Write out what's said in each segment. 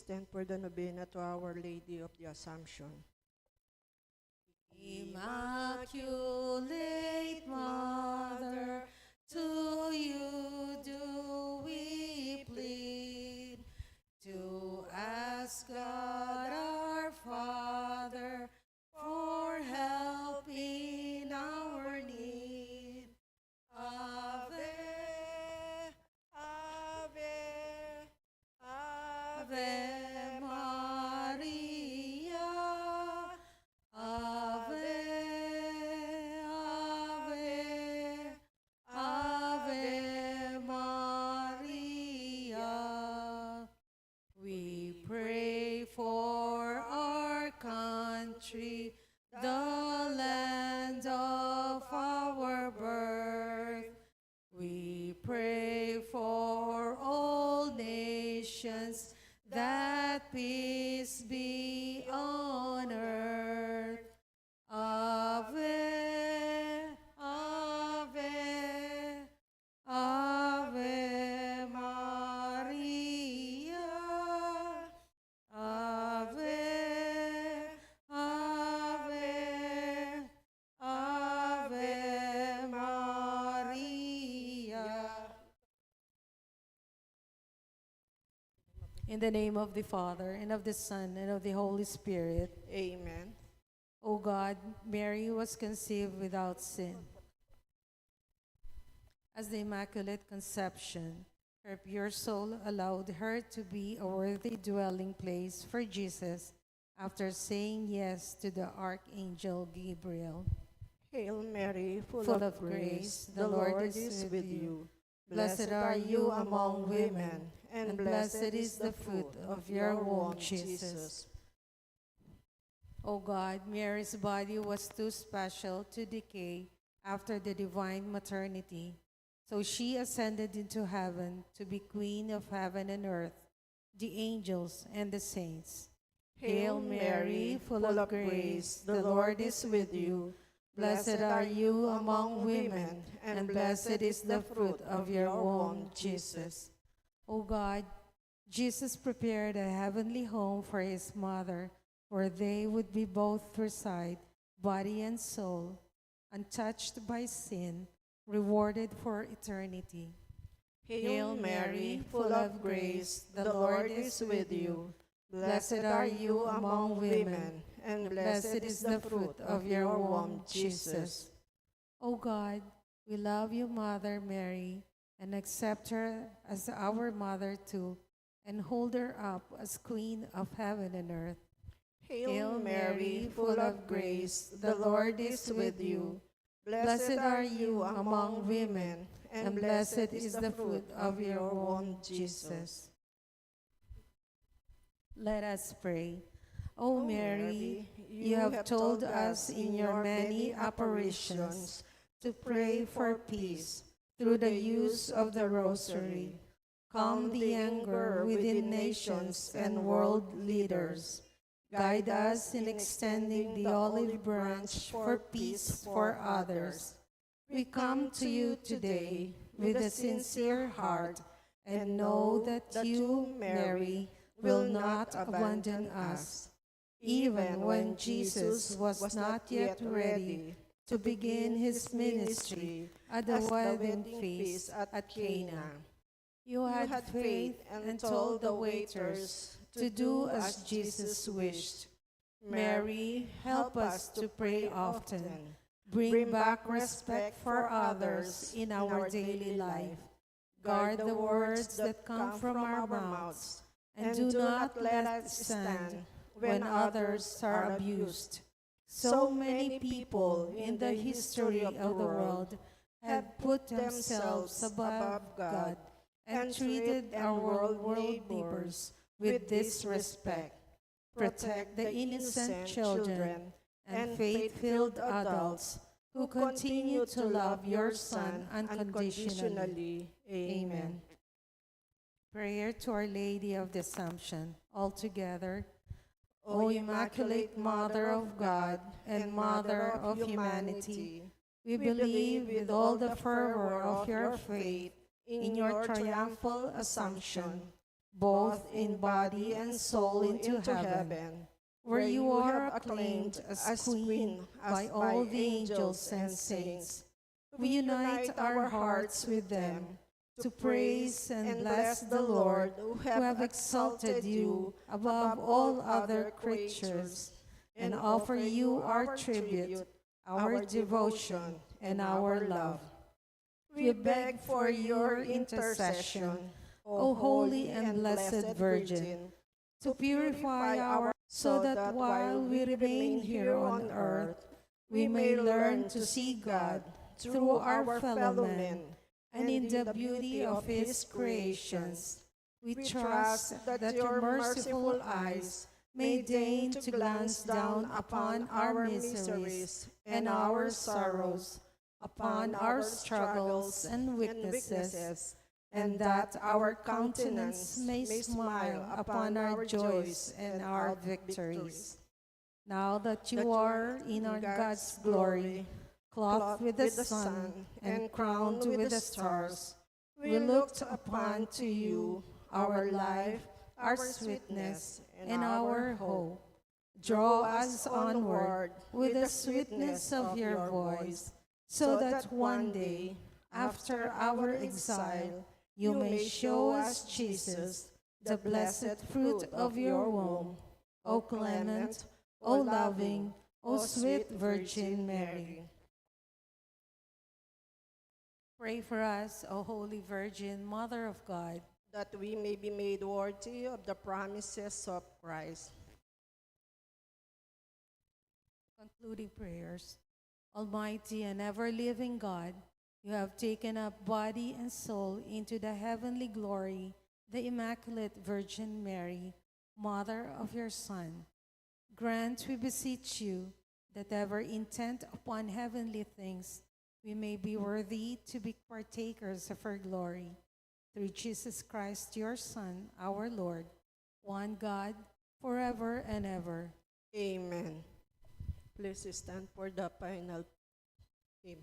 stand for the novena to Our Lady of the Assumption. Immaculate Mother, to you do we plead, to ask God our Father for help in our need. Ave, Ave, Ave Maria, Ave, Ave, Ave Maria. We pray for our country, the land of our birth. We pray for all nations, that peace be on earth. Ave, Ave, Ave Maria. Ave, Ave, Ave Maria. In the name of the Father, and of the Son, and of the Holy Spirit. Amen. O God, Mary was conceived without sin. As the Immaculate Conception, her pure soul allowed her to be a worthy dwelling place for Jesus after saying yes to the Archangel Gabriel. Hail Mary, full, Full of grace, the Lord is with you. Blessed are you among women, and blessed is the fruit of your womb, Jesus. O God, Mary's body was too special to decay after the divine maternity. So she ascended into heaven to be Queen of heaven and earth, the angels and the saints. Hail Mary, full of grace, the Lord is with you. Blessed are you among women, and blessed is the fruit of your womb, Jesus. O God, Jesus prepared a heavenly home for his mother, where they would be both reside, body and soul, untouched by sin, rewarded for eternity. Hail Mary, full of grace, the Lord is with you. Blessed are you among women, and blessed is the fruit of your womb, Jesus. O God, we love you, Mother Mary, and accept her as our mother too, and hold her up as Queen of heaven and earth. Hail Mary, full of grace, the Lord is with you. Blessed are you among women, and blessed is the fruit of your womb, Jesus. Let us pray. O Mary, you have told us in your many apparitions to pray for peace through the use of the Rosary. Calm the anger within nations and world leaders. Guide us in extending the olive branch for peace for others. We come to you today with a sincere heart and know that you, Mary, will not abandon us. Even when Jesus was not yet ready to begin his ministry at the wedding feast at Cana, you had faith and told the waiters to do as Jesus wished. Mary, help us to pray often. Bring back respect for others in our daily life. Guard the words that come from our mouths, and do not let us stand when others are abused. So many people in the history of the world have put themselves above God and treated our world neighbors with disrespect. Protect the innocent children and faith-filled adults who continue to love your Son unconditionally. Amen. Prayer to Our Lady of the Assumption. All together. O Immaculate Mother of God and Mother of humanity, we believe with all the fervor of your faith in your triumphal assumption, both in body and soul, into heaven, where you are acclaimed as Queen by all the angels and saints. We unite our hearts with them to praise and bless the Lord, who have exalted you above all other creatures, and offer you our tribute, our devotion, and our love. We beg for your intercession, O holy and blessed Virgin, to purify our so that while we remain here on earth, we may learn to see God through our fellow men and in the beauty of His creations. We trust that your merciful eyes may deign to glance down upon our miseries and our sorrows, upon our struggles and weaknesses, and that our countenance may smile upon our joys and our victories. Now that you are in our God's glory, clothed with the sun and crowned with the stars, we looked upon to you, our life, our sweetness, and our hope. Draw us onward with the sweetness of your voice, so that one day, after our exile, you may show us Jesus, the blessed fruit of your womb. O clement, O loving, O sweet Virgin Mary. Pray for us, O Holy Virgin, Mother of God, that we may be made worthy of the promises of Christ. Concluding prayers. Almighty and ever-living God, you have taken up body and soul into the heavenly glory, the Immaculate Virgin Mary, Mother of your Son. Grant, we beseech you, that ever intent upon heavenly things, we may be worthy to be partakers of her glory. Through Jesus Christ, your Son, our Lord, one God, forever and ever. Amen. Please stand for the final hymn.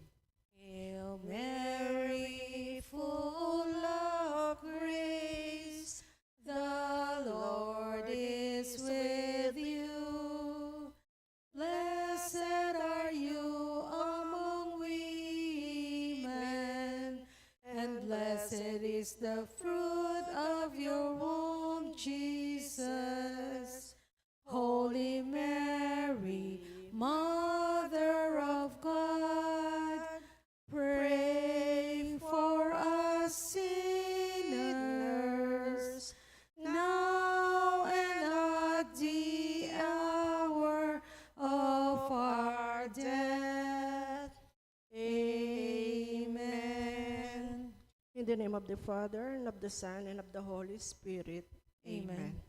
Hail Mary, full of grace, the Lord is with you. Blessed are you among women, and blessed is the fruit of your womb, Jesus. Holy Mary, Mother of God, pray for us sinners, now and at the hour of our death. Amen. In the name of the Father, and of the Son, and of the Holy Spirit. Amen. Amen.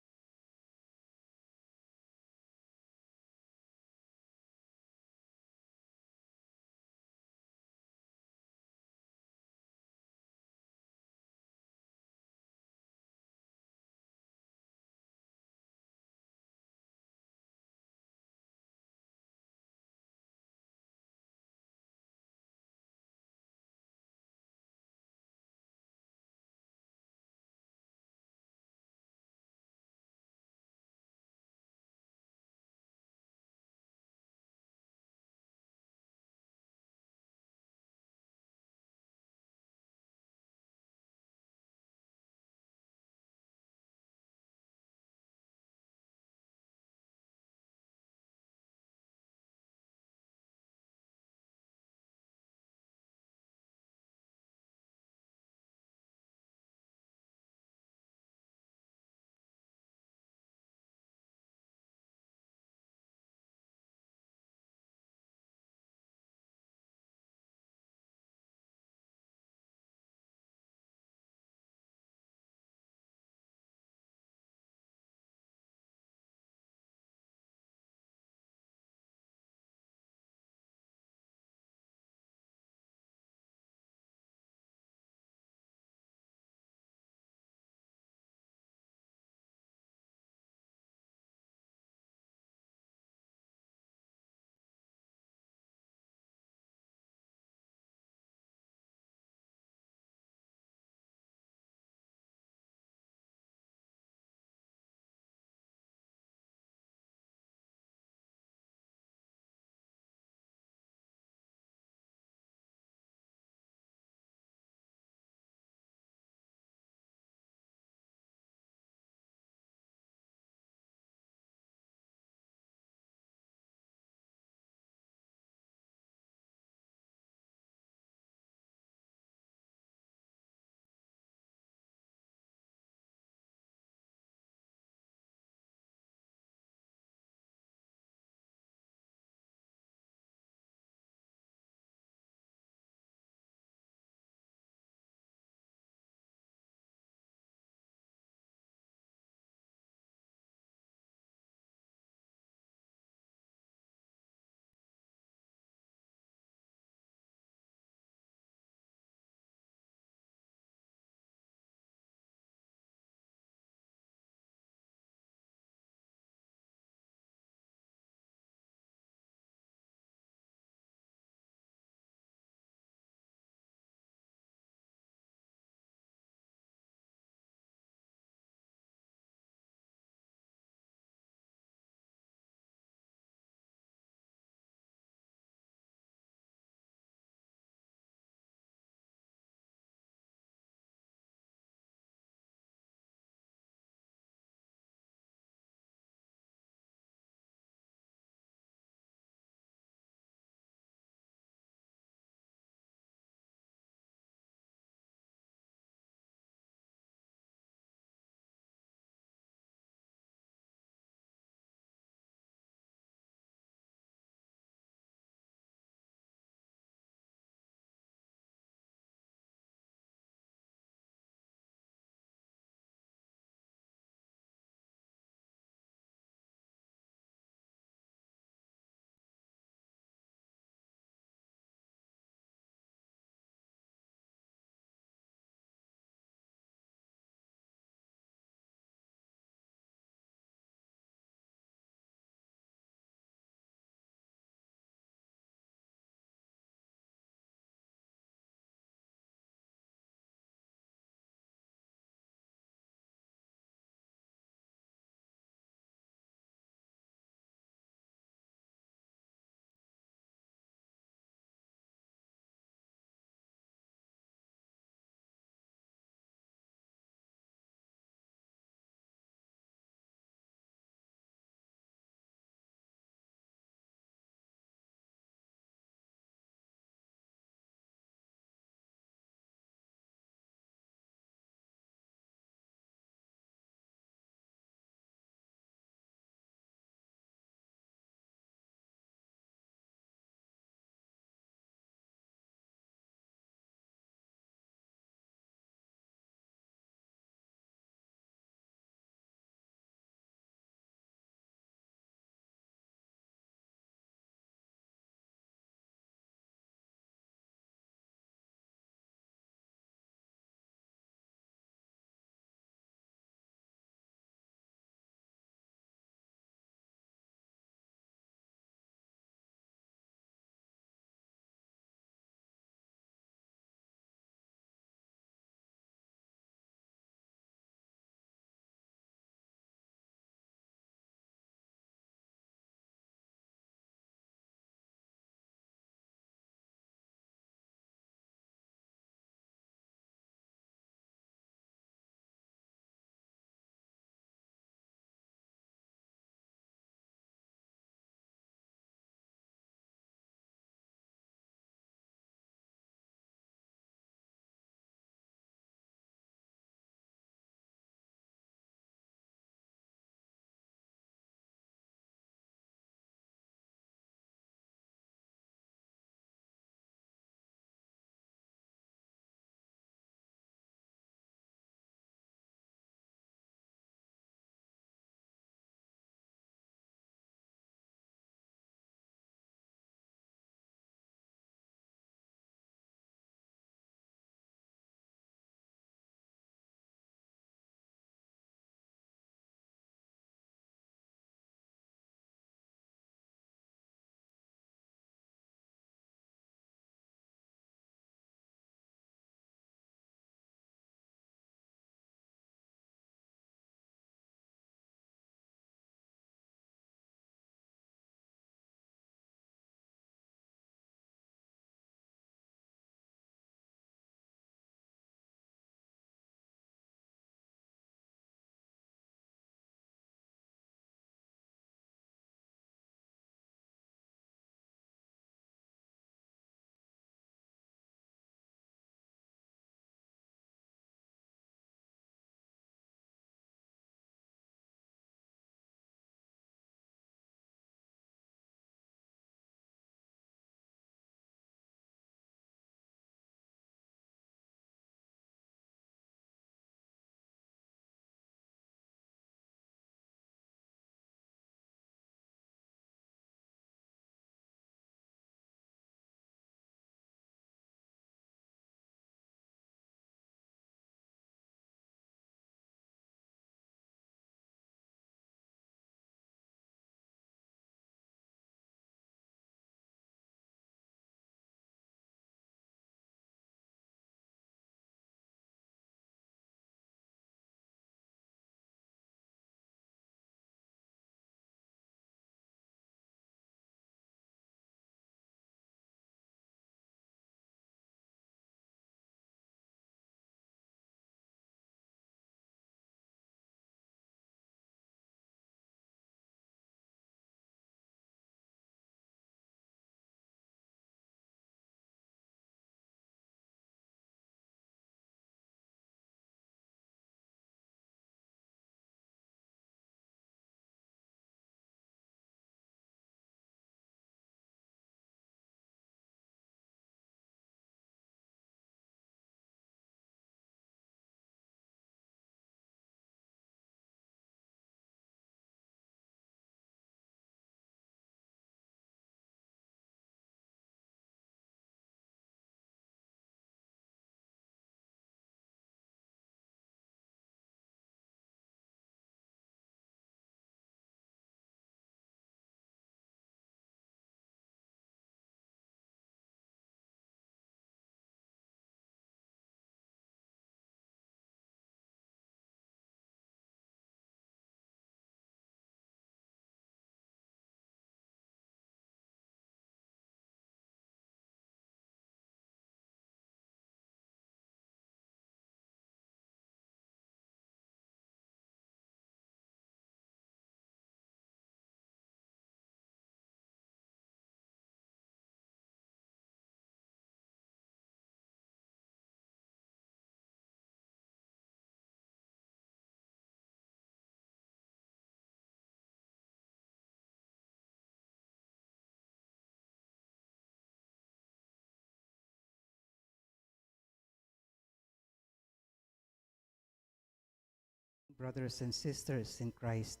brothers and sisters in Christ.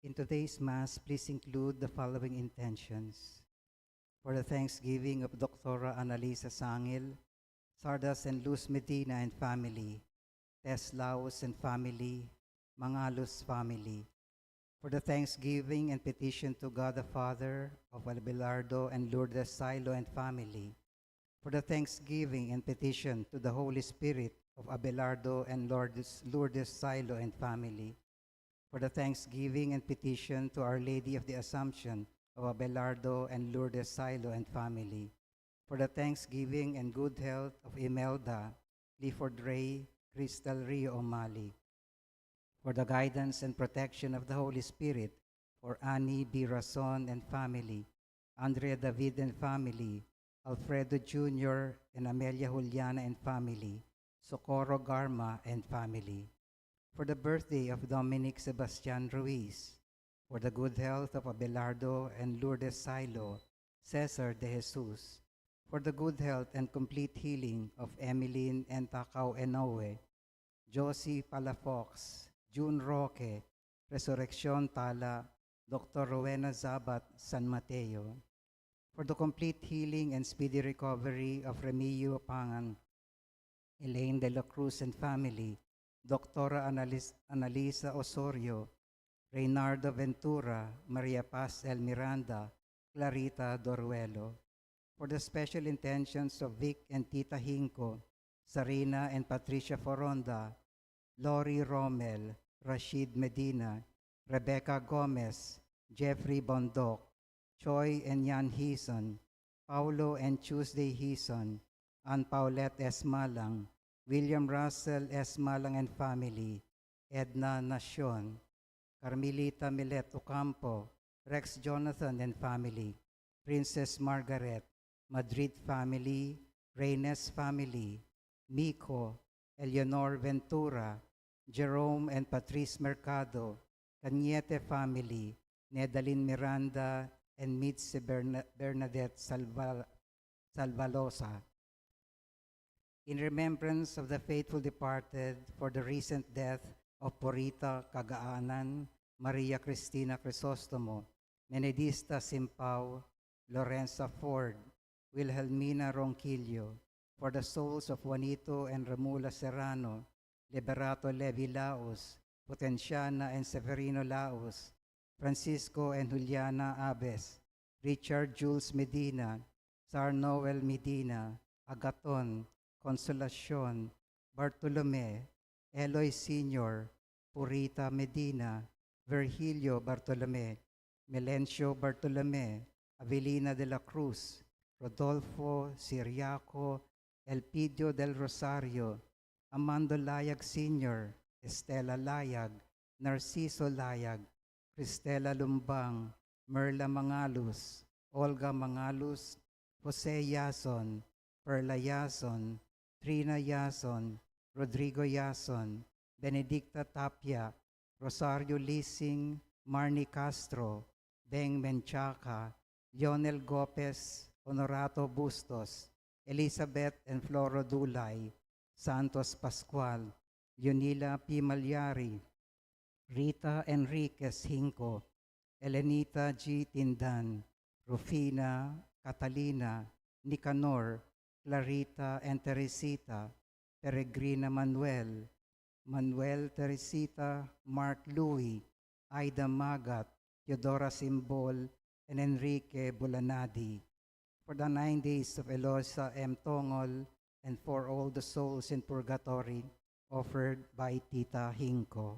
In today's Mass, please include the following intentions. For the thanksgiving of Dr. Annalisa Sangil, Sardas and Luz Medina and family, Tess Laos and family, Mangalos family. For the thanksgiving and petition to God the Father of Abelardo and Lourdes Silo and family. For the thanksgiving and petition to the Holy Spirit of Abelardo and Lourdes Silo and family. For the thanksgiving and petition to Our Lady of the Assumption of Abelardo and Lourdes Silo and family. For the thanksgiving and good health of Imelda, Clifford Ray, Crystal Rio O'Malley. For the guidance and protection of the Holy Spirit, for Annie B. Rason and family, Andrea David and family, Alfredo Jr. and Amelia Juliana and family, Socorro Garma and family. For the birthday of Dominic Sebastian Ruiz, for the good health of Abelardo and Lourdes Silo, Cesar de Jesus, for the good health and complete healing of Emeline and Takao Enoue, Josie Palafox, June Roque, Resurrection Tala, Dr. Rowena Zabat San Mateo, for the complete healing and speedy recovery of Remigio Pangan, Elaine de la Cruz and family, Dr. Annalisa Osorio, Reynardo Ventura, Maria Paz El Miranda, Clarita Doruelo. For the special intentions of Vic and Tita Hinco, Sarina and Patricia Foronda, Lori Rommel, Rashid Medina, Rebecca Gomez, Jeffrey Bondoc, Choi and Yan Hison, Paulo and Tuesday Hison, Ann Paulette S. Malang, William Russell S. Malang and family, Edna Nacion, Carmelita Milet Ocampo, Rex Jonathan and family, Princess Margaret, Madrid family, Reynes family, Miko, Eleanor Ventura, Jerome and Patrice Mercado, Cañete family, Nedalyn Miranda, and Mitzi Bernadette Salvalosa. In remembrance of the faithful departed for the recent death of Porita Cagaanan, Maria Cristina Crisostomo, Menedista Simpao, Lorenza Ford, Wilhelmina Ronquillo, for the souls of Juanito and Ramula Serrano, Liberato Levi Laos, Potenciana and Severino Laos, Francisco and Juliana Abes, Richard Jules Medina, Sar Noel Medina, Agaton, Consolacion, Bartolome, Eloy Sr., Purita Medina, Virgilio Bartolome, Melencio Bartolome, Avelina de la Cruz, Rodolfo Siriaco, Elpidio del Rosario, Amando Layag Sr., Estela Layag, Narciso Layag, Cristela Lumbang, Merla Mangalus, Olga Mangalus, Jose Yason, Perla Yason, Trina Yason, Rodrigo Yason, Benedicta Tapia, Rosario Lising, Marnie Castro, Beng Menchaca, Lionel Gopez, Honorato Bustos, Elizabeth and Floro Dulay, Santos Pascual, Leonila P. Malyari, Rita Enriquez Hinco, Elenita G. Tindan, Rufina, Catalina, Nicanor, Clarita and Teresita, Peregrina Manuel, Manuel Teresita, Mark Louis, Aida Magat, Teodora Simbol, and Enrique Bulanadi. For the 9 days of Eloisa M. Tongol, and for all the souls in purgatory, offered by Tita Hinco.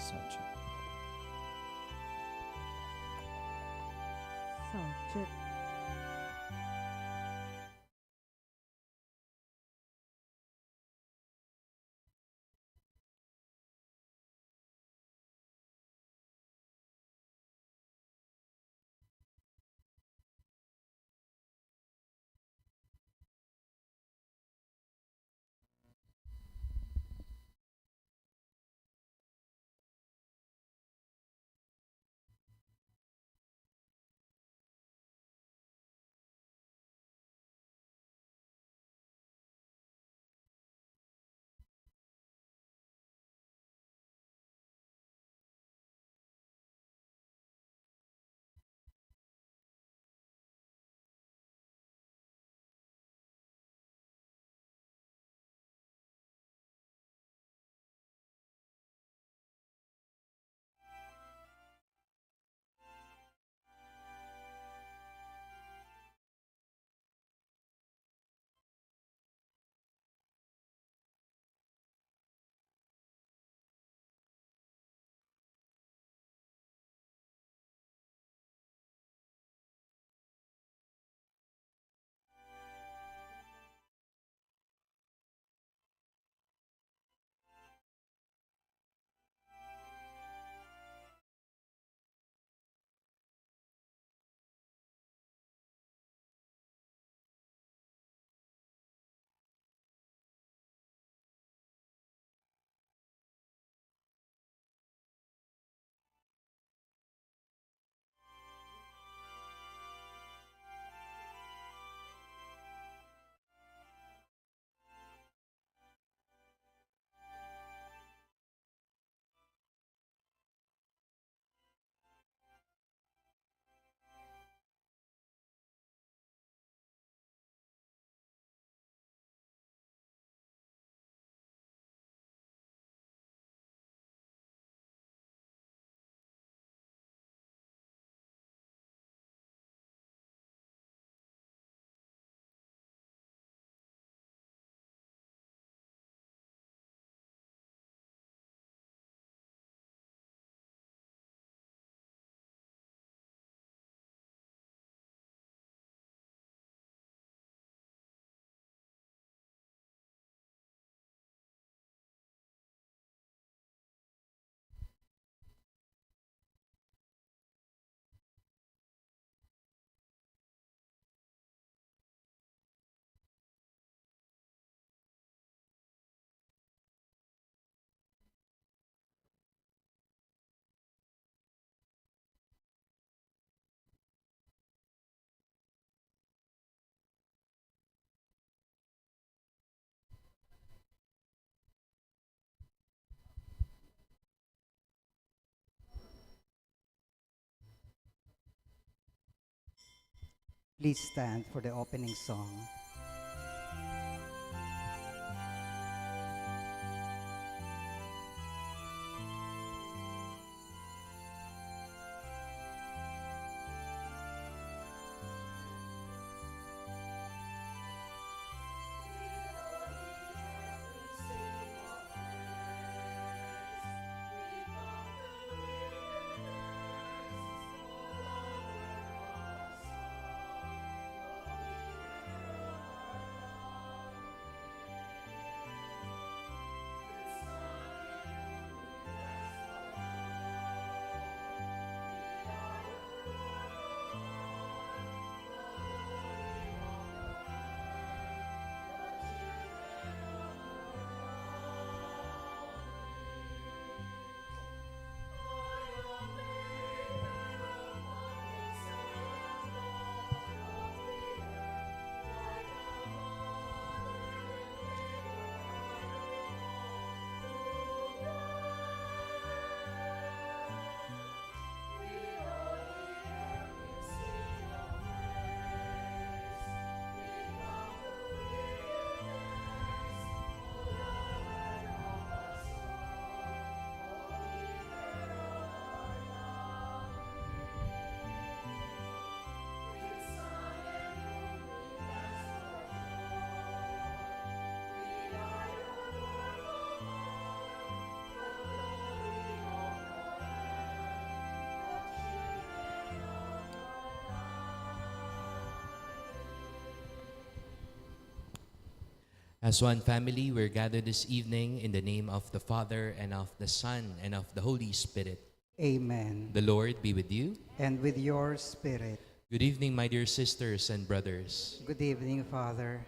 Subject. Subject. Please stand for the opening song. As one family, we're gathered this evening in the name of the Father, and of the Son, and of the Holy Spirit. Amen. The Lord be with you. And with your spirit. Good evening, my dear sisters and brothers. Good evening, Father.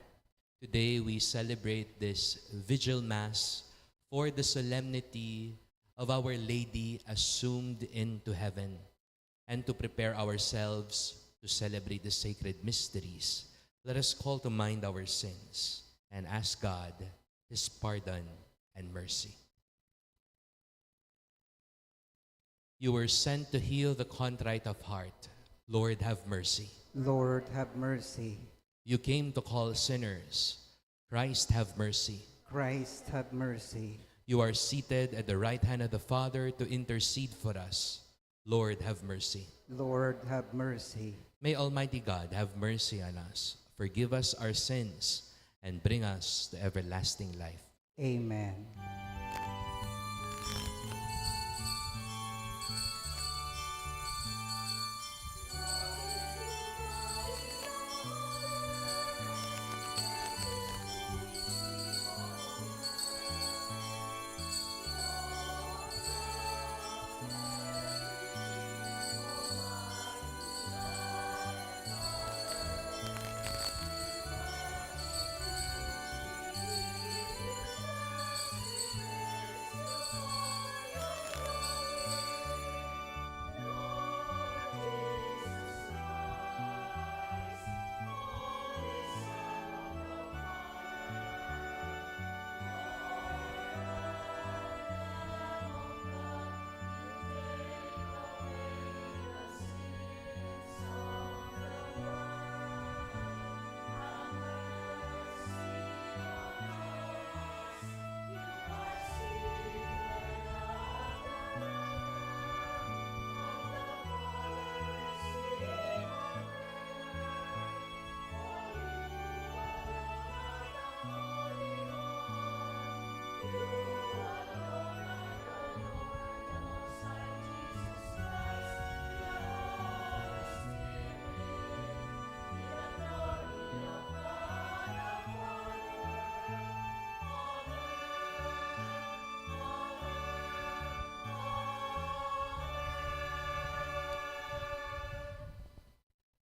Today we celebrate this Vigil Mass for the solemnity of Our Lady assumed into heaven, and to prepare ourselves to celebrate the sacred mysteries. Let us call to mind our sins and ask God His pardon and mercy. You were sent to heal the contrite of heart. Lord, have mercy. Lord, have mercy. You came to call sinners. Christ, have mercy. Christ, have mercy. You are seated at the right hand of the Father to intercede for us. Lord, have mercy. Lord, have mercy. May Almighty God have mercy on us, forgive us our sins, and bring us to everlasting life. Amen.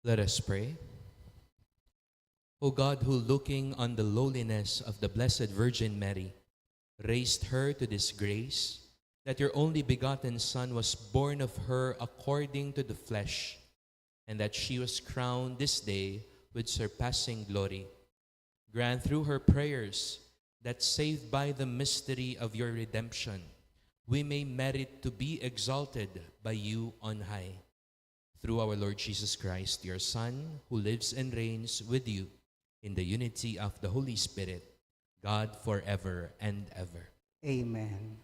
Let us pray. O God, who looking on the lowliness of the Blessed Virgin Mary, raised her to this grace, that your only begotten Son was born of her according to the flesh, and that she was crowned this day with surpassing glory. Grant through her prayers that, saved by the mystery of your redemption, we may merit to be exalted by you on high. Through our Lord Jesus Christ, your Son, who lives and reigns with you in the unity of the Holy Spirit, God forever and ever. Amen.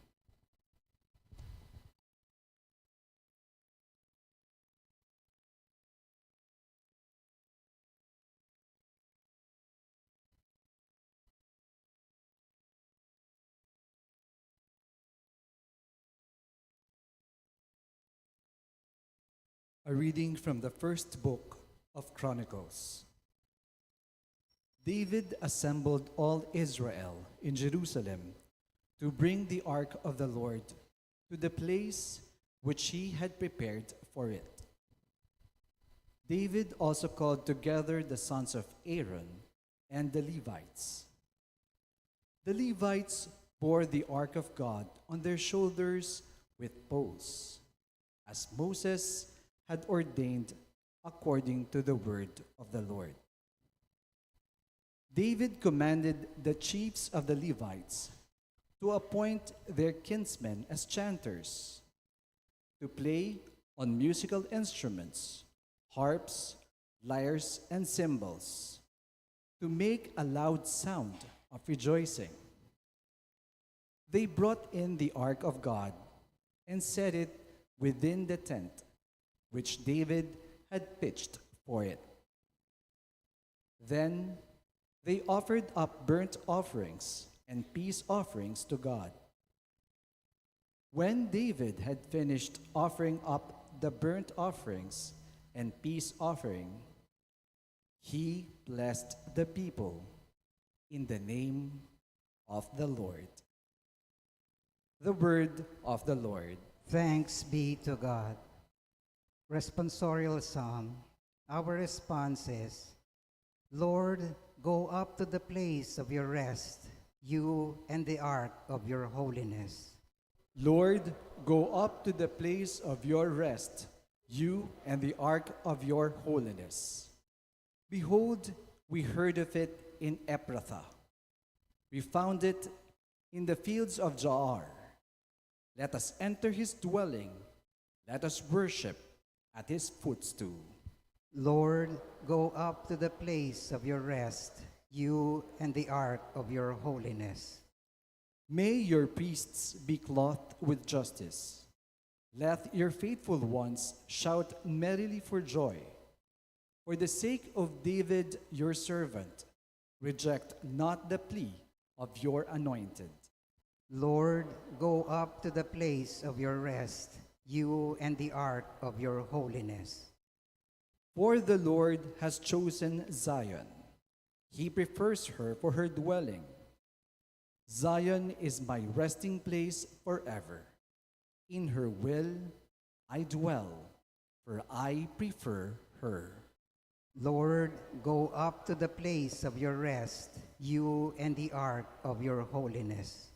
A reading from the first book of Chronicles. David assembled all Israel in Jerusalem to bring the ark of the Lord to the place which he had prepared for it. David also called together the sons of Aaron and the Levites. The Levites bore the ark of God on their shoulders with poles, as Moses had ordained according to the word of the Lord. David commanded the chiefs of the Levites to appoint their kinsmen as chanters, to play on musical instruments, harps, lyres, and cymbals, to make a loud sound of rejoicing. They brought in the ark of God and set it within the tent which David had pitched for it. Then they offered up burnt offerings and peace offerings to God. When David had finished offering up the burnt offerings and peace offering, he blessed the people, in the name of the Lord. The word of the Lord. Thanks be to God. Responsorial Psalm. Our response is, Lord, go up to the place of your rest, you and the ark of your holiness. Lord, go up to the place of your rest, you and the ark of your holiness. Behold, we heard of it in Ephrathah. We found it in the fields of Jaar. Let us enter his dwelling. Let us worship at his footstool. Lord, go up to the place of your rest, you and the ark of your holiness. May your priests be clothed with justice. Let your faithful ones shout merrily for joy. For the sake of David, your servant, reject not the plea of your anointed. Lord, go up to the place of your rest, you and the ark of your holiness. For the Lord has chosen Zion. He prefers her for her dwelling. Zion is my resting place forever. In her will I dwell, for I prefer her. Lord, go up to the place of your rest, you and the ark of your holiness.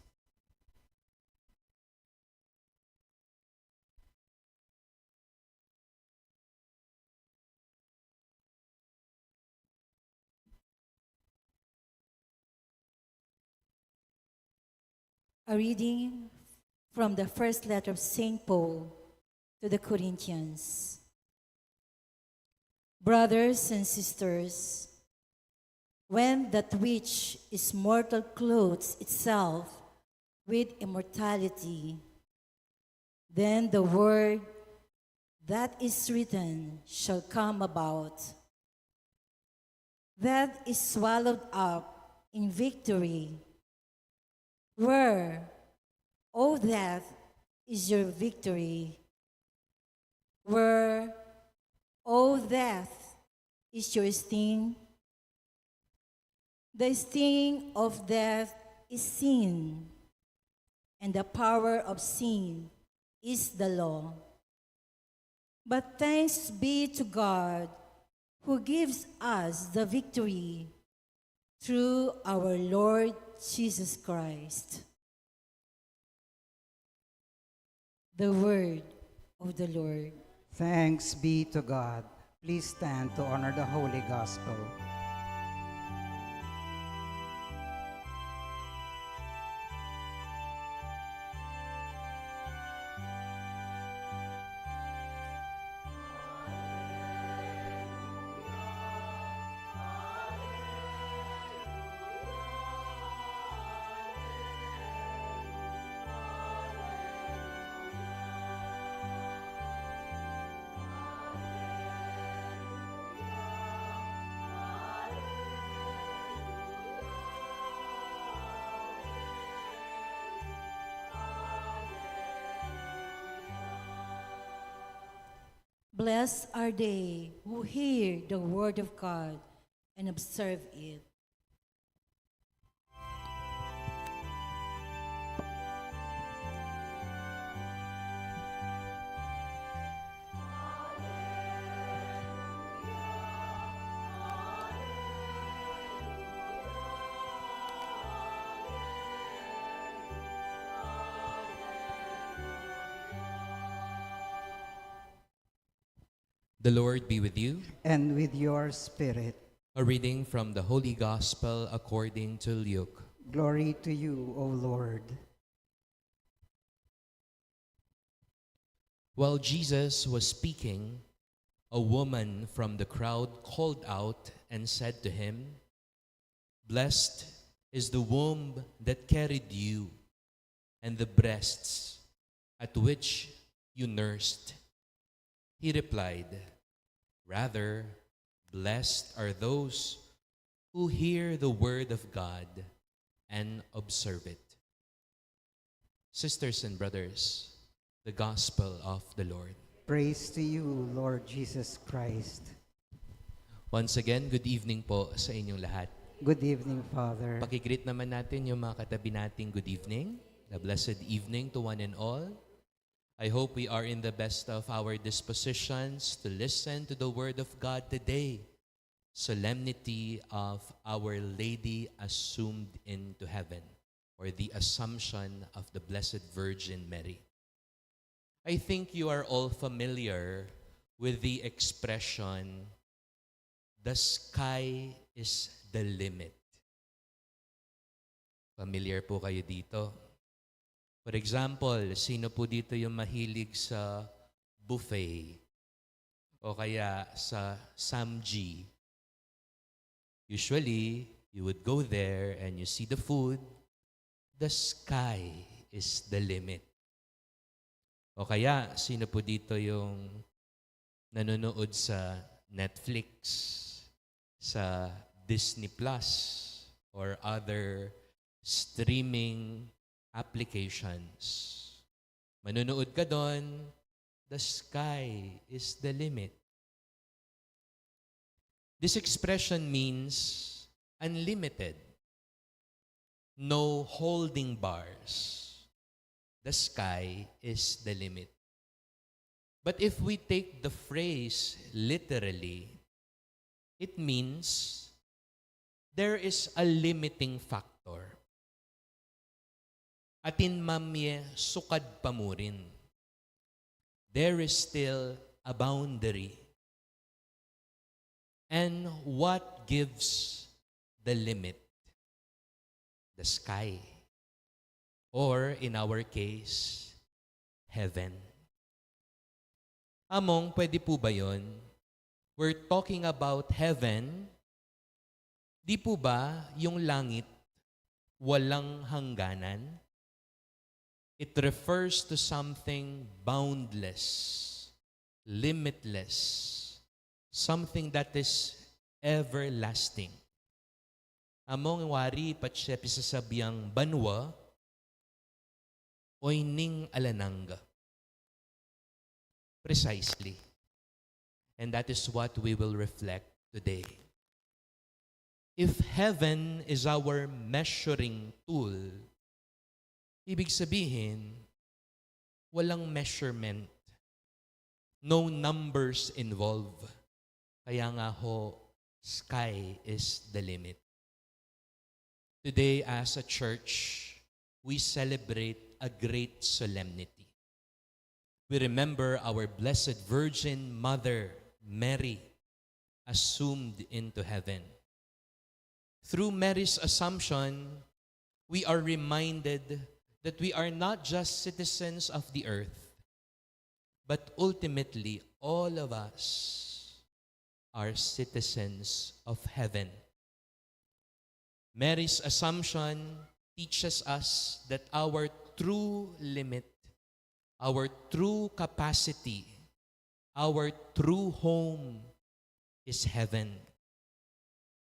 A reading from the first letter of St. Paul to the Corinthians. Brothers and sisters, when that which is mortal clothes itself with immortality, then the word that is written shall come about. That is swallowed up in victory. Where, O death, is your victory? Where, O death, is your sting? The sting of death is sin, and the power of sin is the law. But thanks be to God, who gives us the victory through our Lord Jesus Christ. The word of the Lord. Thanks be to God. Please stand to honor the Holy Gospel. Blessed are they who hear the word of God and observe it. The Lord be with you. And with your spirit, A reading from the Holy Gospel according to Luke. glory to you, O Lord. While Jesus was speaking, a woman from the crowd called out and said to him, "Blessed is the womb that carried you, and the breasts at which you nursed." He replied, "Rather, blessed are those who hear the word of God and observe it." Sisters and brothers, the Gospel of the Lord. Praise to you, Lord Jesus Christ. Once again, good evening po sa inyong lahat. Good evening, Father. Pakigreet naman natin yung mga katabi nating good evening. A blessed evening to one and all. I hope we are in the best of our dispositions to listen to the Word of God today. Solemnity of Our Lady assumed into heaven, or the Assumption of the Blessed Virgin Mary. I think you are all familiar with the expression, the sky is the limit. Familiar po kayo dito? For example, sino po dito yung mahilig sa buffet? O kaya sa Samji? Usually, you would go there and you see the food. The sky is the limit. O kaya, sino po dito yung nanonood sa Netflix, sa Disney Plus, or other streaming applications? Manonood ka doon, the sky is the limit. This expression means unlimited, no holding bars. The sky is the limit. But if we take the phrase literally, it means there is a limiting factor. Atin mamye sukad pamurin. There is still a boundary. And what gives the limit? The sky. Or in our case, heaven. Among, pwede po ba yun? We're talking about heaven. Di po ba yung langit walang hangganan? It refers to something boundless, limitless, something that is everlasting. Among wari patsepi sa sabiyang banwa, oy ning alananga. Precisely. And that is what we will reflect today. If heaven is our measuring tool, ibig sabihin, walang measurement. No numbers involved. Kaya nga ho, sky is the limit. Today as a church, we celebrate a great solemnity. We remember our Blessed Virgin Mother, Mary, assumed into heaven. Through Mary's assumption, we are reminded that we are not just citizens of the earth, but ultimately, all of us are citizens of heaven. Mary's assumption teaches us that our true limit, our true capacity, our true home is heaven.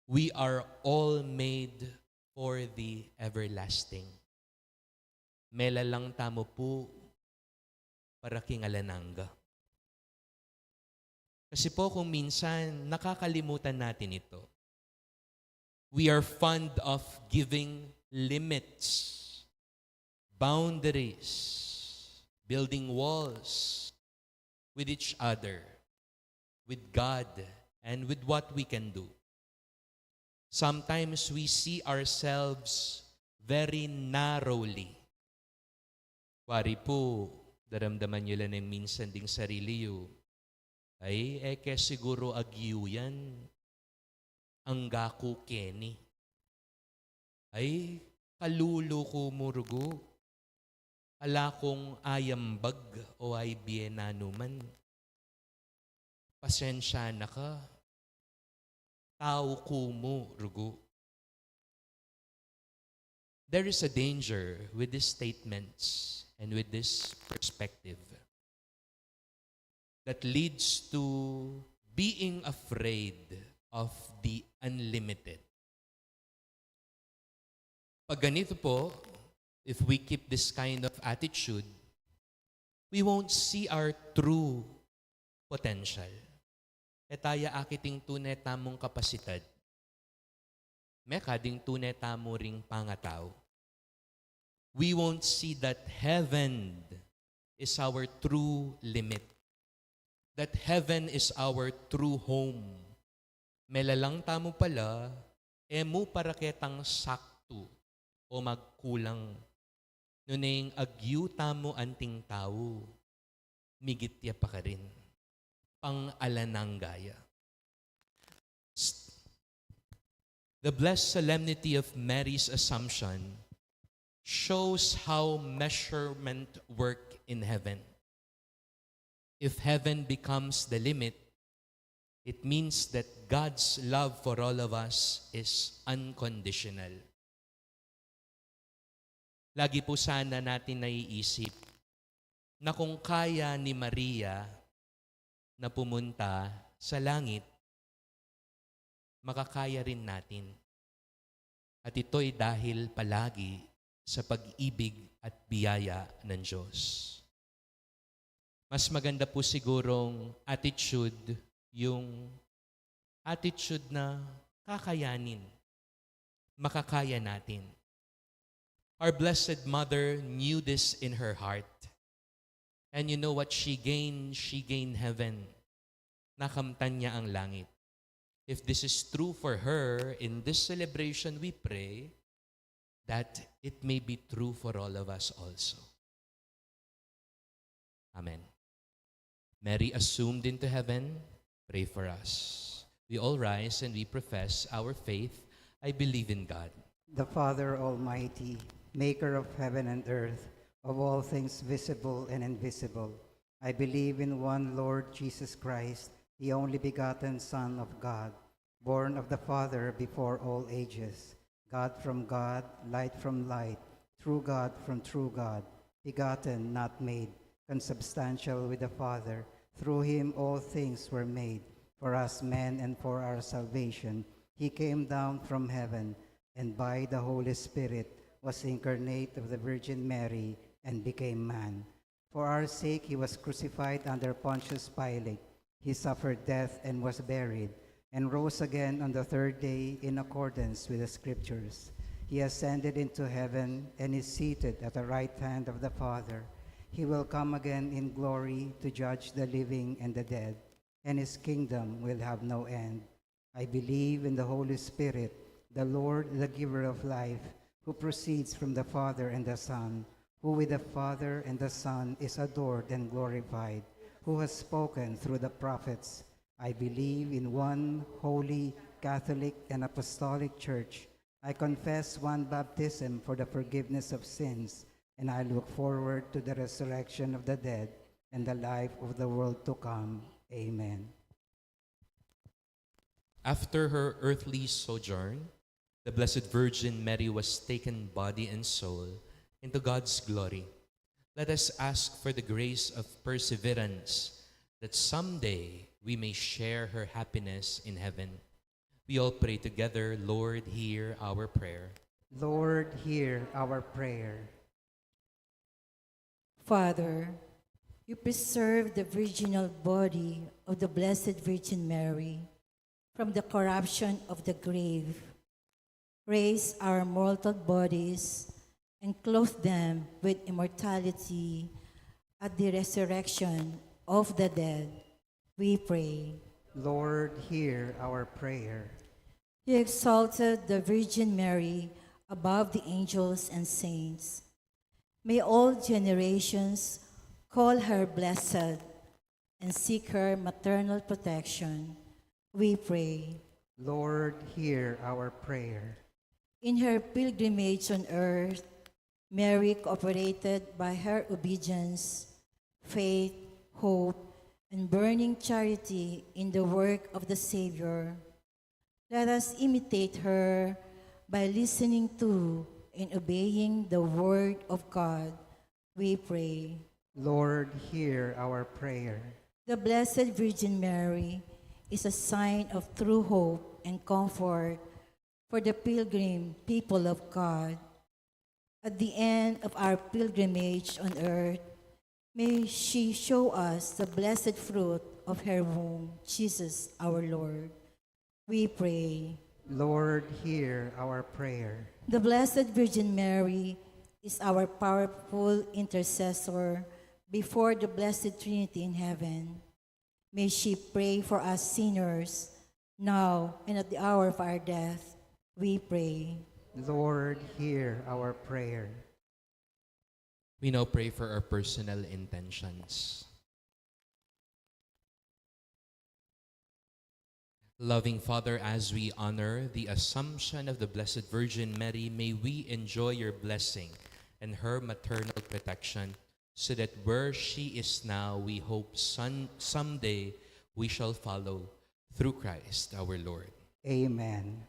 We are all made for the everlasting. Mela lang tamo po para kingalananga. Kasi po kung minsan nakakalimutan natin ito. We are fond of giving limits, boundaries, building walls with each other, with God, and with what we can do. Sometimes we see ourselves very narrowly. Wari po, daramdaman nyo lang ng minsan ding sarili yu. Ay, eke siguro agyu yan. Ang gaku keni. Ay, kalulo ko murugo. Ala kong ayambag o ay bienano man. Pasensya na ka. Tao ko mo rugo. There is a danger with these statements and with this perspective that leads to being afraid of the unlimited. Pag ganito po, if we keep this kind of attitude, we won't see our true potential. Etaya akiting tunay tamong kapasidad. kading tunay tamo ring pangataw. We won't see that heaven is our true limit. That heaven is our true home. Melalang tamo pala, emu para ketang sakto o magkulang. Nuneng agyu tamo anting tao, migitya pa ka rin. Pang-alanang gaya. The blessed solemnity of Mary's Assumption shows how measurement work in heaven. If heaven becomes the limit, it means that God's love for all of us is unconditional. Lagi po sana natin naiisip na kung kaya ni Maria na pumunta sa langit, makakaya rin natin. At ito'y dahil palagi sa pag-ibig at biyaya ng Diyos. Mas maganda po sigurong attitude, yung attitude na kakayanin, makakaya natin. Our Blessed Mother knew this in her heart. And you know what she gained? She gained heaven. Nakamtan niya ang langit. If this is true for her, in this celebration we pray that it may be true for all of us also. Amen. Mary assumed into heaven, pray for us. We all rise and we profess our faith. I believe in God, The Father Almighty, maker of heaven and earth, of all things visible and invisible. I believe in one Lord Jesus Christ, the only begotten Son of God, born of the Father before all ages, God from God, light from light, true God from true God, begotten, not made, consubstantial with the Father. Through him all things were made. For us men and for our salvation, he came down from heaven, and by the Holy Spirit was incarnate of the Virgin Mary and became man. For our sake he was crucified under Pontius Pilate. He suffered death and was buried, and rose again on the third day in accordance with the Scriptures. He ascended into heaven and is seated at the right hand of the Father. He will come again in glory to judge the living and the dead, and his kingdom will have no end. I believe in the Holy Spirit, the Lord, the giver of life, who proceeds from the Father and the Son, who with the Father and the Son is adored and glorified, who has spoken through the prophets. I believe in one holy, Catholic, and Apostolic Church. I confess one baptism for the forgiveness of sins, and I look forward to the resurrection of the dead and the life of the world to come. Amen. after her earthly sojourn, the Blessed Virgin Mary was taken body and soul into God's glory. Let us ask for the grace of perseverance, that someday we may share her happiness in heaven. We all pray together, Lord, hear our prayer. Lord, hear our prayer. Father, you preserve the virginal body of the Blessed Virgin Mary from the corruption of the grave. Raise our mortal bodies and clothe them with immortality at the resurrection of the dead. We pray. Lord, hear our prayer. You exalted the Virgin Mary above the angels and saints. May all generations call her blessed and seek her maternal protection. We pray. Lord, hear our prayer. In her pilgrimage on earth, Mary cooperated by her obedience, faith, hope, and burning charity in the work of the Savior. Let us imitate her by listening to and obeying the word of God. We pray. Lord, hear our prayer. The Blessed Virgin Mary is a sign of true hope and comfort for the pilgrim people of God. At the end of our pilgrimage on earth, may she show us the blessed fruit of her womb, Jesus our Lord. We pray. Lord, hear our prayer. The Blessed Virgin Mary is our powerful intercessor before the Blessed Trinity in heaven. May she pray for us sinners, now and at the hour of our death. We pray. Lord, hear our prayer. We now pray for our personal intentions. Loving Father, as we honor the Assumption of the Blessed Virgin Mary, may we enjoy your blessing and her maternal protection, so that where she is now, we hope someday we shall follow through Christ our Lord. Amen.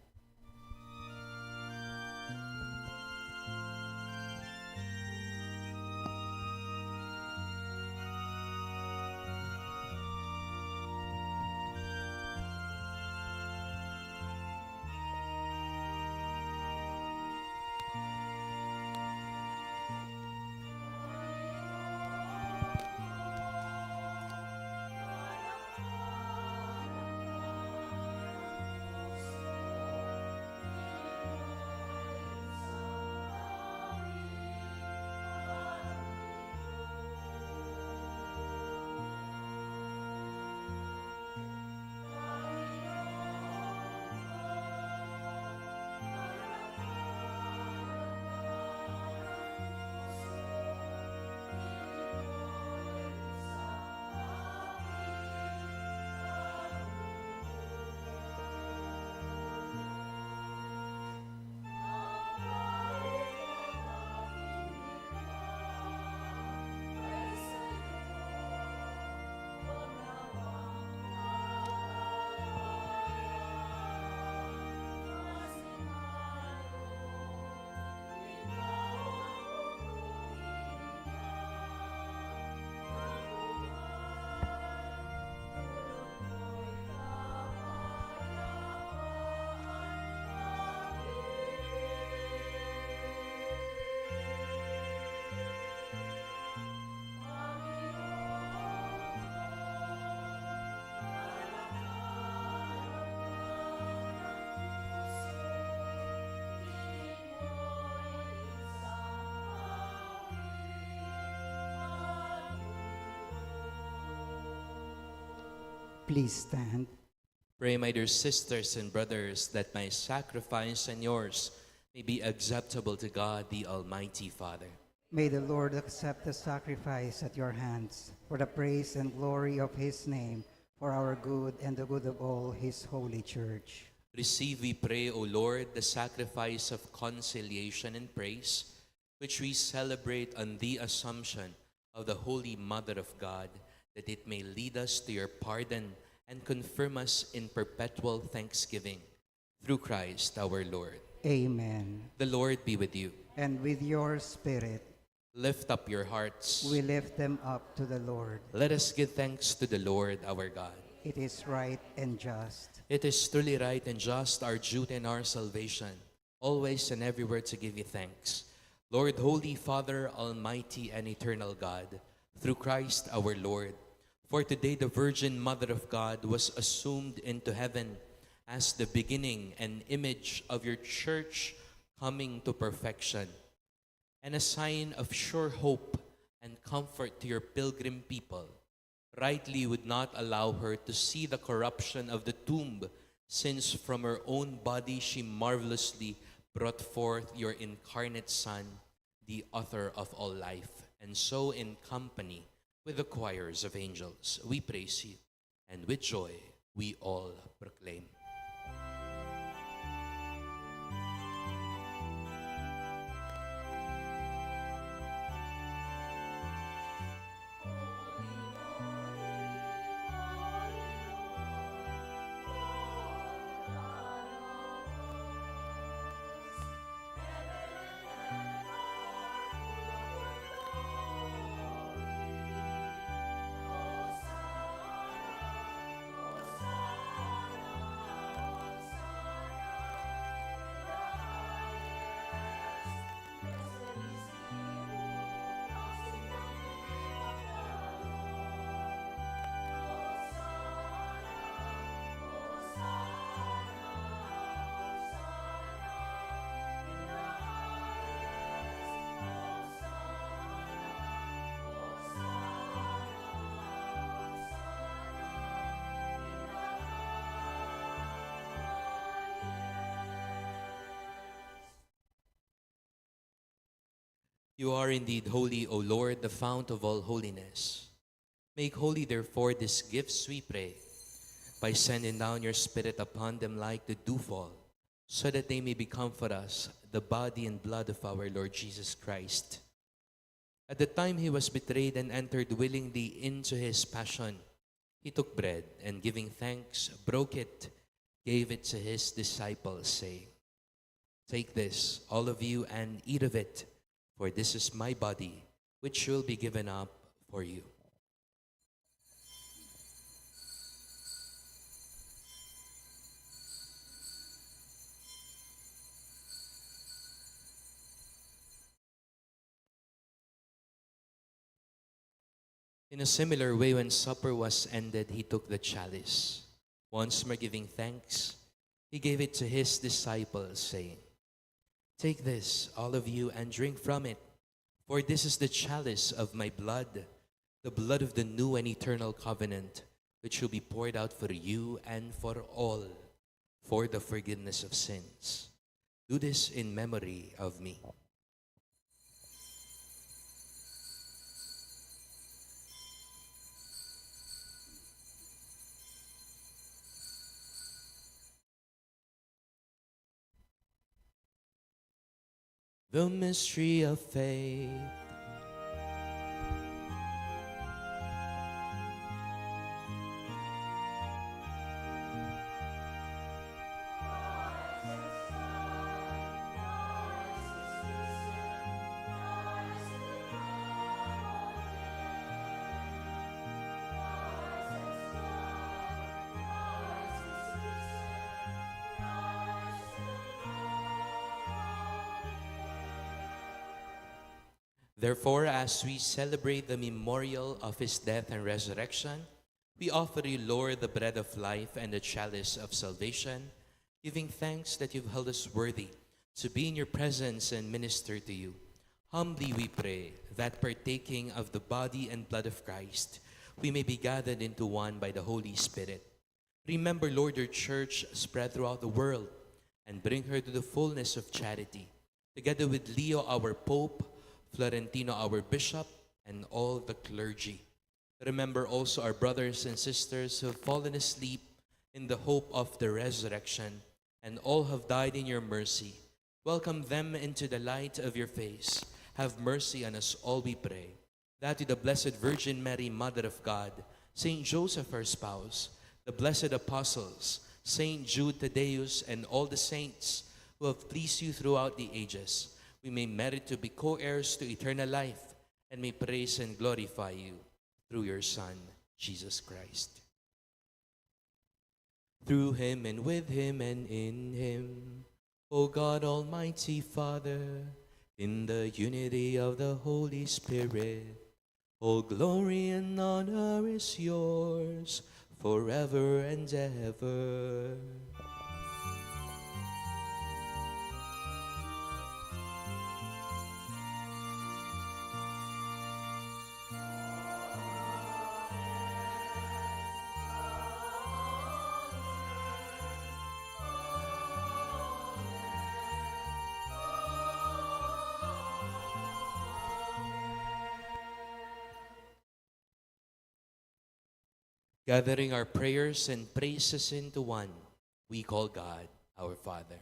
Please stand. Pray, my dear sisters and brothers, that my sacrifice and yours may be acceptable to God, the Almighty Father. May the Lord accept the sacrifice at your hands for the praise and glory of his name, for our good and the good of all his holy church. Receive, we pray, O Lord, the sacrifice of conciliation and praise, which we celebrate on the Assumption of the Holy Mother of God, that it may lead us to your pardon and confirm us in perpetual thanksgiving. Through Christ our Lord. Amen. The Lord be with you. And with your spirit, Lift up your hearts. we lift them up to the Lord. Let us give thanks to the Lord our God. It is right and just. It is truly right and just, our duty and our salvation, always and everywhere to give you thanks. Lord, Holy Father, Almighty and Eternal God, through Christ our Lord. For today the Virgin Mother of God was assumed into heaven as the beginning and image of your church coming to perfection, and a sign of sure hope and comfort to your pilgrim people. Rightly would not allow her to see the corruption of the tomb, since from her own body she marvelously brought forth your incarnate Son, the author of all life. And so in company with the choirs of angels, we praise you, and with joy we all proclaim. You are indeed holy, O Lord, the fount of all holiness. Make holy, therefore, these gifts, we pray, by sending down your Spirit upon them like the dewfall, so that they may become for us the body and blood of our Lord Jesus Christ. At the time he was betrayed and entered willingly into his passion, he took bread and, giving thanks, broke it, gave it to his disciples, saying, "Take this, all of you, and eat of it, for this is my body, which will be given up for you." In a similar way, when supper was ended, he took the chalice. Once more giving thanks, he gave it to his disciples, saying, "Take this, all of you, and drink from it, for this is the chalice of my blood, the blood of the new and eternal covenant, which will be poured out for you and for all, for the forgiveness of sins. Do this in memory of me." The mystery of faith. Therefore, as we celebrate the memorial of his death and resurrection, we offer you, Lord, the bread of life and the chalice of salvation, giving thanks that you've held us worthy to be in your presence and minister to you. Humbly we pray that, partaking of the body and blood of Christ, we may be gathered into one by the Holy Spirit. Remember, Lord, your church spread throughout the world, and bring her to the fullness of charity, together with Leo, our Pope, Florentino, our Bishop, and all the clergy. Remember also our brothers and sisters who have fallen asleep in the hope of the resurrection, and all have died in your mercy. Welcome them into the light of your face. Have mercy on us all, we pray, that with the Blessed Virgin Mary, Mother of God, Saint Joseph, her spouse, the blessed apostles, Saint Jude Thaddeus, and all the saints who have pleased you throughout the ages, we may merit to be co-heirs to eternal life, and may praise and glorify you through your Son, Jesus Christ. Through him, and with him, and in him, O God, Almighty Father, in the unity of the Holy Spirit, all glory and honor is yours forever and ever. Gathering our prayers and praises into one, we call God our Father.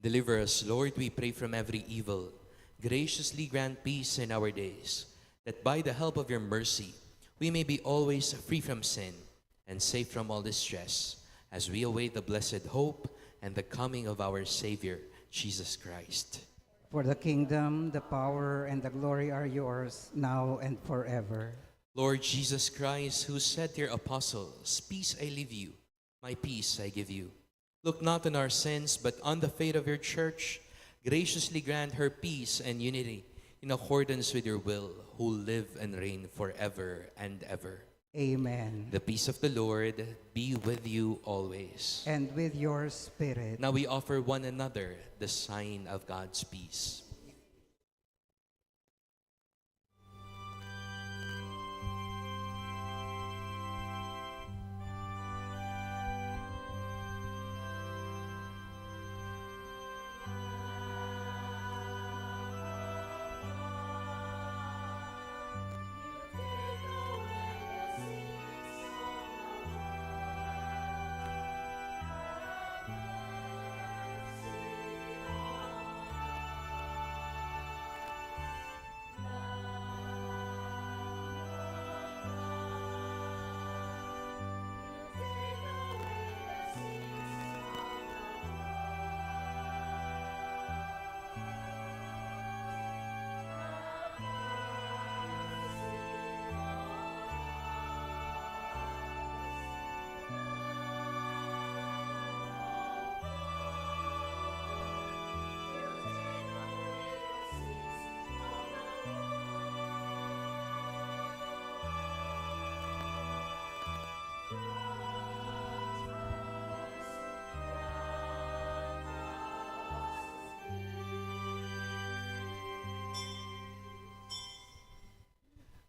Deliver us, Lord, we pray, from every evil. Graciously grant peace in our days, that by the help of your mercy we may be always free from sin and safe from all distress, as we await the blessed hope and the coming of our Savior, Jesus Christ. For the kingdom, the power, and the glory are yours, now and forever. Lord Jesus Christ, who said to your apostles, "Peace I leave you, my peace I give you," look not on our sins, but on the faith of your church. Graciously grant her peace and unity in accordance with your will, who live and reign forever and ever. Amen. The peace of the Lord be with you always. And with your spirit. Now we offer one another the sign of God's peace.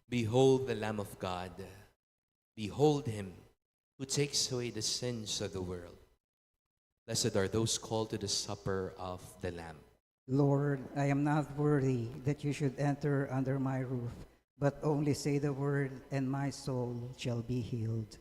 Behold the Lamb of God. Behold him who takes away the sins of the world. Blessed are those called to the supper of the Lamb. Lord, I am not worthy that you should enter under my roof, but only say the word, and my soul shall be healed.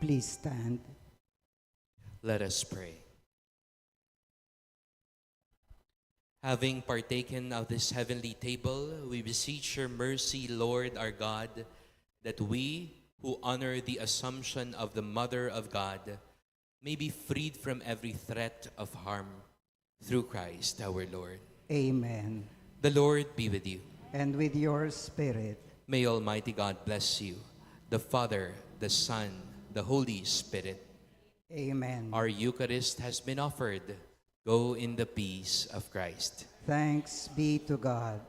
Please stand. Let us pray. Having partaken of this heavenly table, we beseech your mercy, Lord our God, that we who honor the assumption of the Mother of God may be freed from every threat of harm through Christ our Lord. Amen. The Lord be with you. And with your spirit. May Almighty God bless you, the Father, the Son, the Holy Spirit. Amen. Our Eucharist has been offered. Go in the peace of Christ. Thanks be to God.